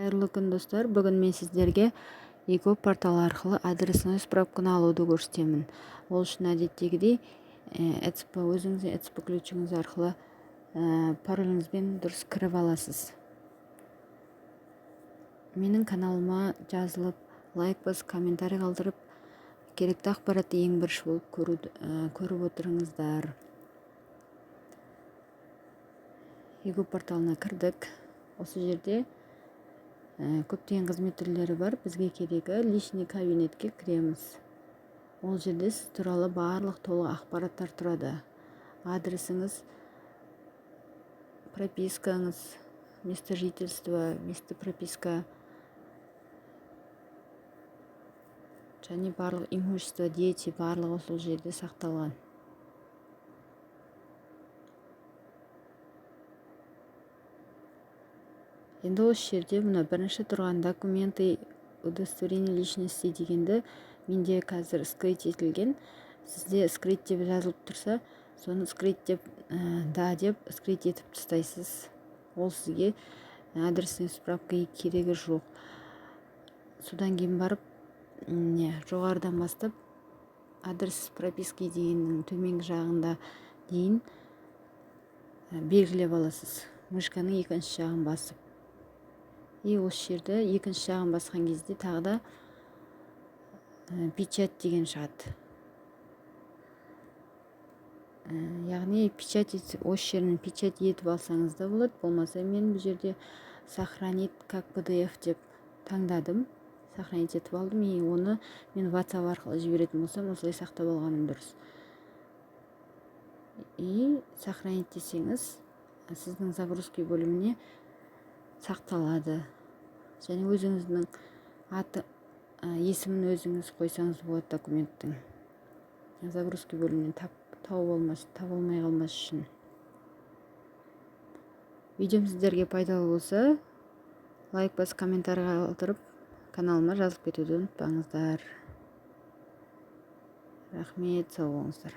Қайырлы күн достар. Бүгін мен сіздерге Ego порталы арқылы адресіңіз справканы алуды көрсетемін. Ол үшін әдеттегідей өзіңіздің ECP ключіңіз арқылы пароліңізбен дұрыс кіріп аласыз. Менің каналыма жазылып, лайк басып, комментарий қалдырып, керекті ақпаратты ең бірінші болып көріп отырыңыздар. Ego порталына кірдік. Осы жерде көптеген қызмет түрлері бар. Бізге керегі личный кабинетке кіреміз. Ол жерде сіз туралы барлық толық ақпараттар тұрады. Адресіңіз, пропискаңыз, место жительства, место прописка және барлық имущество, дети барлығы сол жерде сақталған. Енді осы жерде мына бірінші тұрған документы удостоверение личности дегенді менде қазір скрыть етілген. Сізде скрыть деп жазылып тұрса, соны скрыть деп да деп скрыть етіп тастайсыз. Ол сізге адресный справка керегі жоқ. Содан кейін барып жоғарыдан бастап адрес прописки дегеннің төменгі жағында дейін белгілеп аласыз. Мышканың екінші жағын басып. Осы жерде екінші жағын басқан кезде тағы да печать деген шығады. Яғни печать осы жерін печать етіп алсаңыз да болады. Болмаса мен бұл жерде сохранить как PDF деп таңдадым. Сохранить етіп алдым. Оны мен WhatsApp арқылы жіберетін болсам, осылай сақтап алғаным дұрыс. Сохранить десеңіз, сіздің загрузки бөліміне сақталады. Және өзіңіздің есімін өзіңіз қойсаңыз болады документтің. Загрузки бөлімінен табылмай қалмас үшін. Видеом сіздерге пайдалы болса, лайк басып, комментарий қалдырып, каналыма жазылып кетуді ұмытпаңыздар. Рахмет, сау болыңыздар.